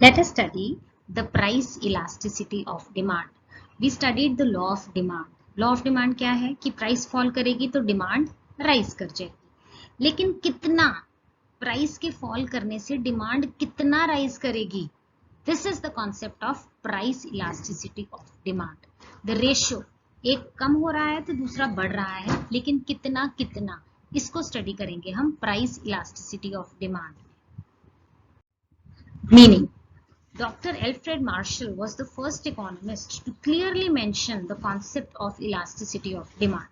Let us study the price elasticity of demand. We studied the law of demand. Law of demand क्या है कि price fall करेगी तो demand rise कर जाएगी, लेकिन कितना, प्राइस के फॉल करने से डिमांड कितना राइज करेगी, this is the concept of price elasticity of demand. The ratio, एक कम हो रहा है तो दूसरा बढ़ रहा है, लेकिन कितना कितना, इसको स्टडी करेंगे हम price elasticity of demand. Meaning, Dr. Alfred Marshall was the first economist to clearly mention the concept of elasticity of demand.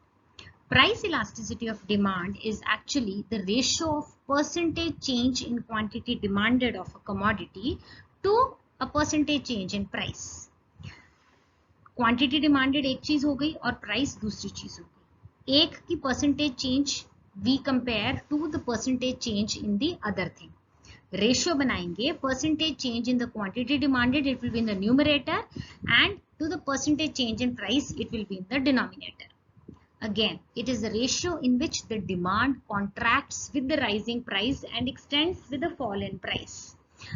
Price elasticity of demand is actually the ratio of percentage change in quantity demanded of a commodity to a percentage change in price. Quantity demanded एक चीज हो गई और price दूसरी चीज हो गई. एक की percentage change we compare to the percentage change in the other thing. Ratio बनाएंगे, percentage change in the quantity demanded it will be in the numerator and to the percentage change in price it will be in the denominator. Again, it is the ratio in which the demand contracts with the rising price and extends with the fall in price.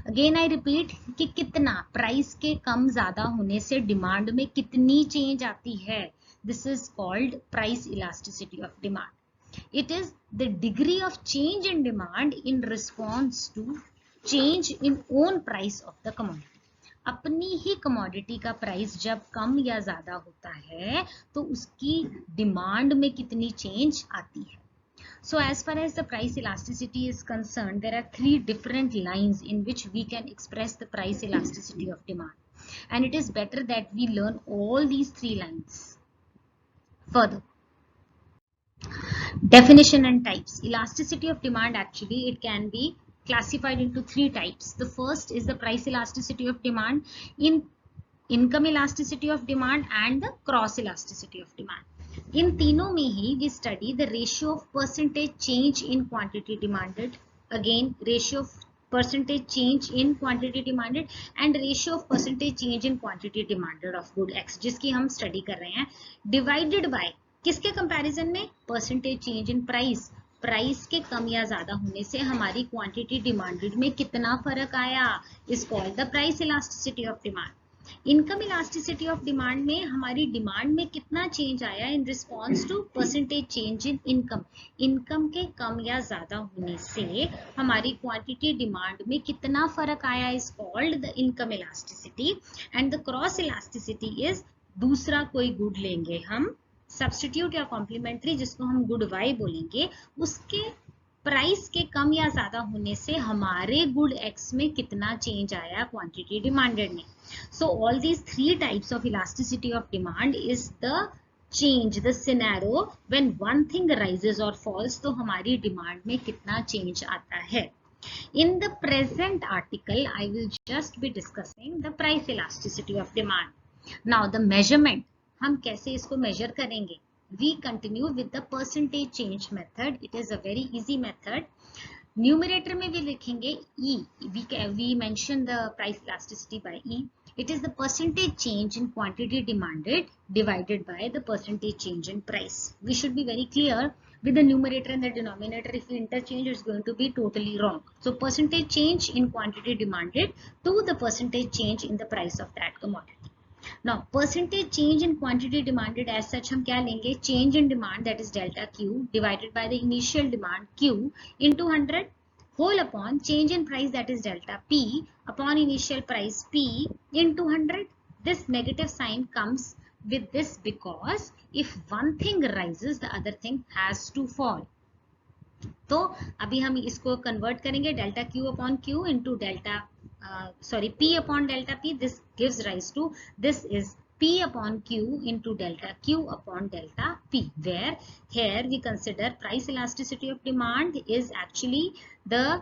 Again, I repeat कि कितना, price के कम ज्यादा होने से demand में कितनी change आती है, this is called price elasticity of demand. It is the degree of change in demand in response to change in own price of the commodity. अपनी ही commodity का प्राइस जब कम या ज्यादा होता है तो उसकी डिमांड में कितनी चेंज आती है. So as far as the price elasticity is concerned, there are three different lines in which we can express the price elasticity of demand, and it is better that we learn all these three lines. Further, definition and types. Elasticity of demand, actually it can be classified into three types. The first is the price elasticity of demand, in income elasticity of demand and the cross elasticity of demand. इन तीनों में ही we study the ratio of percentage change in quantity demanded, again ratio of percentage change in quantity demanded and ratio of percentage change in quantity demanded of good X, जिसकी हम study कर रहे हैं, divided by किसके comparison में, percentage change in price. Price के कम या ज्यादा होने से हमारी क्वांटिटी डिमांडेड में कितना फर्क आया is called the price elasticity of demand. Income elasticity of demand में हमारी डिमांड में कितना चेंज आया in response to percentage change in income. Income के कम या ज्यादा होने से हमारी क्वांटिटी डिमांड में कितना फर्क आया is called the income elasticity. And the cross elasticity is दूसरा कोई गुड लेंगे हम, सब्स्टिट्यूट या कॉम्प्लीमेंट्री, जिसको हम गुड वाई बोलेंगे, उसके प्राइस के कम या ज्यादा होने से हमारे गुड एक्स में कितना चेंज आया क्वांटिटी डिमांडेड में. So all these three types of elasticity of demand is the change, the scenario when one thing rises और फॉल्स, तो हमारी डिमांड में कितना चेंज आता है. In the present article, I will just be discussing the price elasticity of demand. Now the measurement, हम कैसे इसको measure करेंगे? We continue with the percentage change method. It is a very easy method. Numerator में भी लिखेंगे E. We mention the price elasticity by E. It is the percentage change in quantity demanded divided by the percentage change in price. We should be very clear with the numerator and the denominator. If we interchange, it's going to be totally wrong. So percentage change in quantity demanded to the percentage change in the price of that commodity. Now percentage change in quantity demanded as such हम क्या लेंगे, change in demand, that is delta Q divided by the initial demand Q into 100 whole upon change in price, that is delta P upon initial price P into 100. This negative sign comes with this because if one thing rises the other thing has to fall. तो अभी हम इसको convert करेंगे, delta Q upon Q into delta P upon delta P. This gives rise to, this is P upon Q into delta Q upon delta P, where here we consider price elasticity of demand is actually the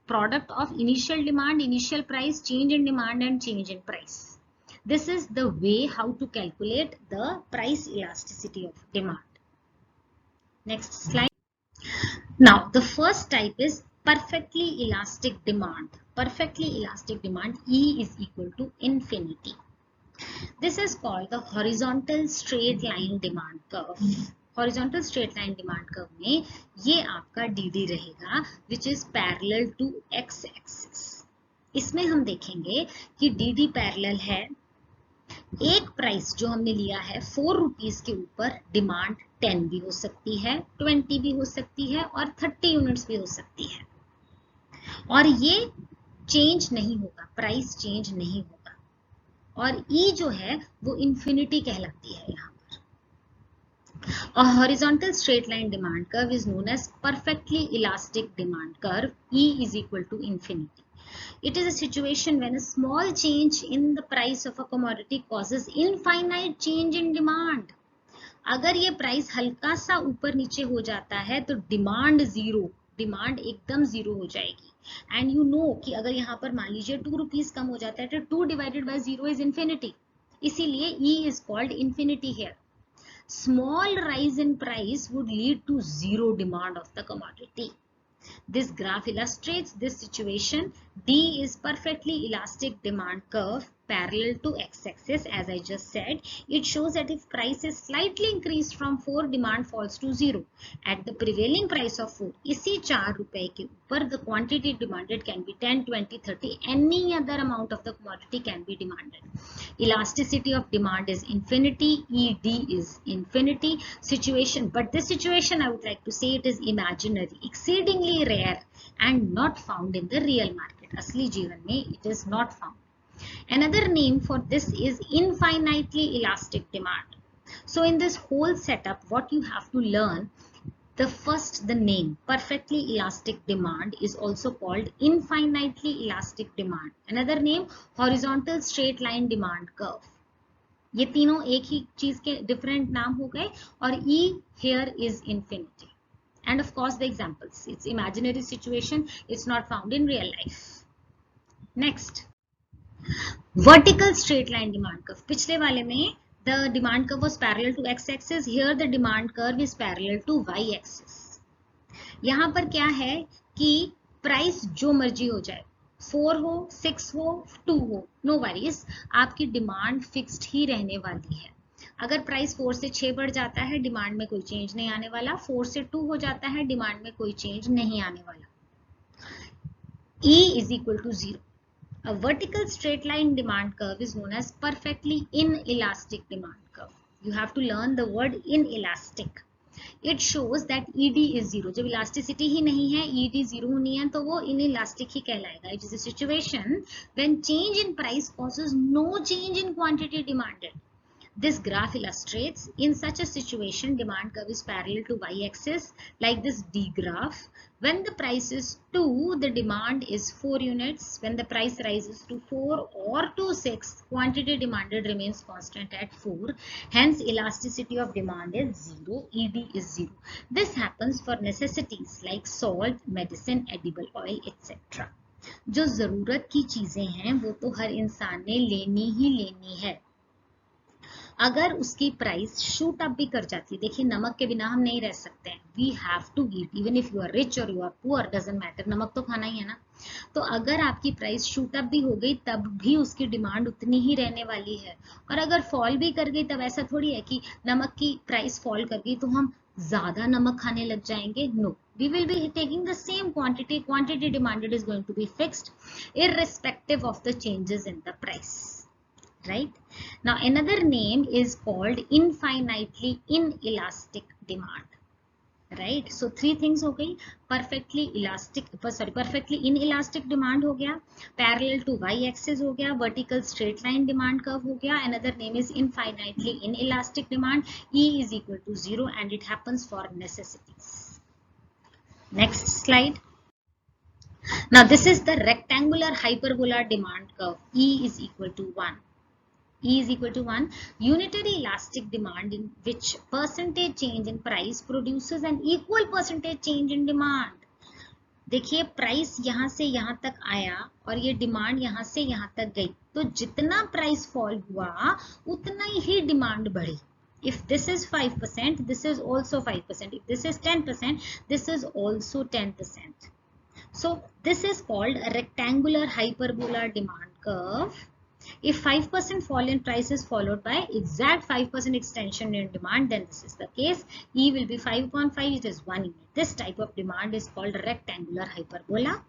product of initial demand, initial price, change in demand and change in price. This is the way how to calculate the price elasticity of demand. Next slide. Now the first type is perfectly elastic demand. Perfectly elastic demand, E is equal to infinity. This is called the horizontal straight line demand curve. Horizontal straight line demand curve में ये आपका DD रहेगा which is parallel to x axis. इसमें हम देखेंगे कि D parallel है, एक प्राइस जो हमने लिया है 4 रुपीज के ऊपर, डिमांड 10 भी हो सकती है, 20 भी हो सकती है और 30 यूनिट्स भी हो सकती है, और ये चेंज नहीं होगा, प्राइस चेंज नहीं होगा, और ई जो है वो इंफिनिटी कहलाती है यहाँ पर। A horizontal straight line demand curve is known as perfectly elastic demand curve. E is equal to infinity. It is a situation when a small change in the price of a commodity causes infinite change in demand. अगर ये price हल्का सा ऊपर नीचे हो जाता है तो डिमांड जीरो, डिमांड एकदम जीरो हो जाएगी। एंड यू नो कि अगर यहाँ पर मान लीजिए 2 रुपीज कम हो जाता है तो 2 डिवाइडेड बाय 0 इज इन्फिनिटी, इसीलिए E is called infinity here. Small rise in price would lead to zero demand of the commodity. This graph illustrates this situation. D is perfectly elastic demand curve parallel to x-axis. As I just said, it shows that if price is slightly increased from 4, demand falls to 0. At the prevailing price of 4, इसी 4 रुपए के ऊपर, the quantity demanded can be 10, 20, 30, any other amount of the commodity can be demanded. Elasticity of demand is infinity, ED is infinity situation, but this situation I would like to say it is imaginary, exceedingly rare and not found in the real market. असली जीवन में it is not found. Another name for this is infinitely elastic demand. So in this whole setup, what you have to learn, the name perfectly elastic demand is also called infinitely elastic demand. Another name horizontal straight line demand curve. ये तीनों एक ही चीज के different नाम हो गए, और E here is infinity. And of course the examples, it's imaginary situation, it's not found in real life. Next, vertical straight line demand curve. पिछले वाले में the demand curve was parallel to x-axis, here the demand curve is parallel to y-axis. यहाँ पर क्या है कि price जो मर्जी हो जाए, 4 हो, 6 हो, 2 हो, नो वरीज, आपकी डिमांड फिक्स्ड ही रहने वाली है। अगर प्राइस 4 से 6 बढ़ जाता है, डिमांड में कोई चेंज नहीं आने वाला, 4 से 2 हो जाता है, डिमांड में कोई चेंज नहीं आने वाला। E is equal to 0. A vertical straight line demand curve is known as perfectly inelastic demand curve. You have to learn the word inelastic. It shows that ED is 0. जब elasticity ही नहीं है, ED 0 नहीं है, तो वो inelastic ही कहलाएगा. It is a situation when change in price causes no change in quantity demanded. This graph illustrates in such a situation demand curve is parallel to y-axis like this D graph. When the price is 2, the demand is 4 units. When the price rises to 4 or to 6, quantity demanded remains constant at 4. Hence elasticity of demand is 0, ED is 0. This happens for necessities like salt, medicine, edible oil, etc. जो जरूरत की चीजें हैं वो तो हर इंसान ने लेनी ही लेनी है। अगर उसकी प्राइस शूट अप भी कर जाती है, देखिए नमक के बिना हम नहीं रह सकते हैं, we have to eat even if you are rich और you are poor, doesn't matter, नमक तो खाना ही है ना। तो अगर आपकी प्राइस शूट अप भी हो गई तब भी उसकी डिमांड उतनी ही रहने वाली है, और अगर फॉल भी कर गई तब ऐसा थोड़ी है कि नमक की प्राइस फॉल कर गई तो हम ज्यादा नमक खाने लग जाएंगे, no, we will be taking the same quantity demanded is going to be fixed irrespective of the changes in the price. Right? Now another name is called infinitely inelastic demand. Right? So 3 things हो गई, perfectly inelastic demand हो गया, parallel to y-axis हो गया, vertical straight line demand curve हो गया, another name is infinitely inelastic demand, E is equal to 0 and it happens for necessities. Next slide. Now this is the rectangular hyperbola demand curve, E is equal to 1. E is equal to 1. Unitary elastic demand in which percentage change in price produces an equal percentage change in demand. देखिए price यहाँ से यहाँ तक आया और ये demand यहाँ से यहाँ तक गई, तो जितना प्राइस फॉल हुआ उतना ही डिमांड बढ़ी. If this is 5%, this is also 5%. If this is 10%, this is also 10%. So this is called a rectangular hyperbola demand curve. If 5% fall in price is followed by exact 5% extension in demand, then this is the case. E will be 5 upon 5, it is 1 unit. This type of demand is called rectangular hyperbola.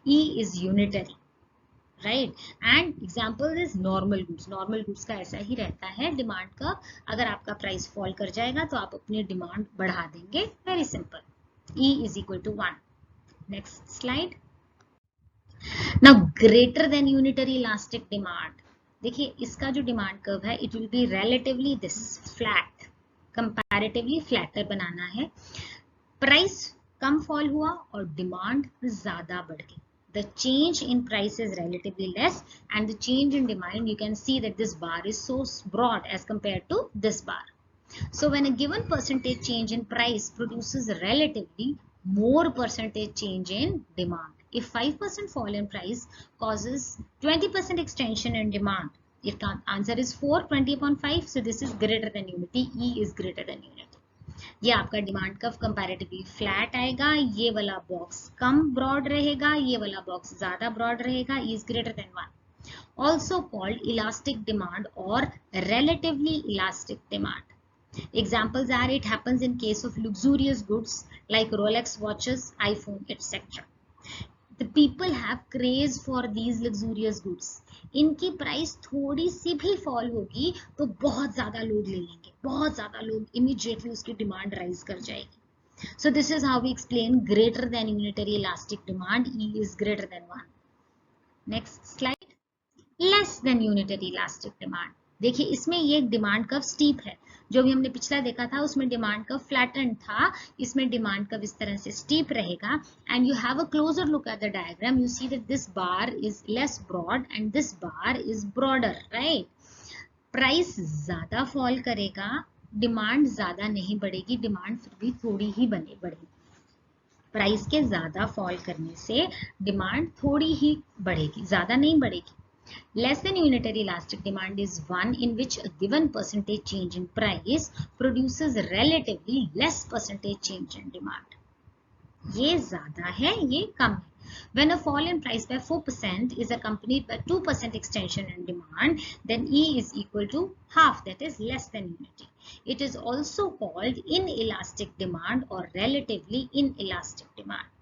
E is unitary. Right. And example is normal goods. Normal goods का ऐसा ही रहता है demand का. अगर आपका price fall कर जाएगा तो आप अपनी डिमांड बढ़ा देंगे. Very simple. E is equal to 1. Next slide. Now greater than unitary elastic demand. देखिए इसका जो डिमांड कर्व है, it will B relatively this flat, comparatively flatter बनाना है. प्राइस कम फॉल हुआ और डिमांड ज्यादा बढ़ गई. The change in price is relatively less, and the change in demand, you can see that this bar is so broad as compared to this bar. So when a given percentage change in price produces relatively more percentage change in demand. If 5% fall in price causes 20% extension in demand, if the answer is 4, 20 upon 5, so this is greater than unity. E is greater than unity. ये आपका demand curve comparatively flat आएगा. ये वाला box कम broad रहेगा, ये वाला box ज्यादा broad रहेगा. Is greater than 1. Also called elastic demand और relatively elastic demand. Examples are, it happens in case of luxurious goods like Rolex watches, iPhone, etc. The people have craze for these luxurious goods. इनकी price थोड़ी सी भी fall होगी तो बहुत ज्यादा लोग ले लेंगे, बहुत ज्यादा लोग इमीडिएटली उसकी डिमांड राइज कर जाएगी. So this is how we explain greater than unitary elastic demand. E is greater than 1. Next slide. Less than unitary elastic demand. देखिए इसमें ये डिमांड कर्व स्टीप है. जो भी हमने पिछला देखा था उसमें डिमांड कर्व फ्लैटन था. इसमें डिमांड कर्व इस तरह से स्टीप रहेगा. And you have a closer look at the diagram. You see that this bar is less broad and this bar is broader. Right. Price ज्यादा फॉल करेगा, demand ज्यादा नहीं बढ़ेगी, डिमांड फिर भी थोड़ी ही बढ़ेगी. प्राइस के ज्यादा फॉल करने से डिमांड थोड़ी ही बढ़ेगी, ज्यादा नहीं बढ़ेगी. Less than unitary elastic demand is one in which a given percentage change in price produces relatively less percentage change in demand. ये ज्यादा है, ये कम है. When a fall in price by 4% is accompanied by 2% extension in demand, then E is equal to half, that is less than unity. It is also called inelastic demand or relatively inelastic demand.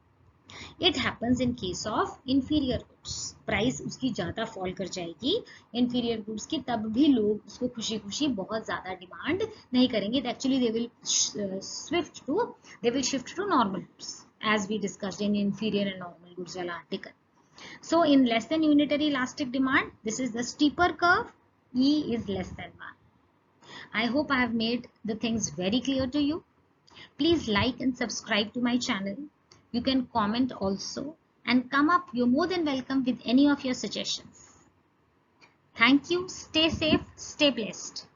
It happens in case of inferior goods. Price उसकी ज्यादा fall कर जाएगी inferior goods की, तब भी लोग उसको खुशी खुशी बहुत ज्यादा डिमांड नहीं करेंगे. Actually they will shift to normal goods as we discussed in inferior and normal goods वाला article. So in less than unitary elastic demand, this is the steeper curve. E is less than 1. I hope I have made the things very clear to you. Please like and subscribe to my channel. You can comment also and come up. You're more than welcome with any of your suggestions. Thank you. Stay safe. Stay blessed.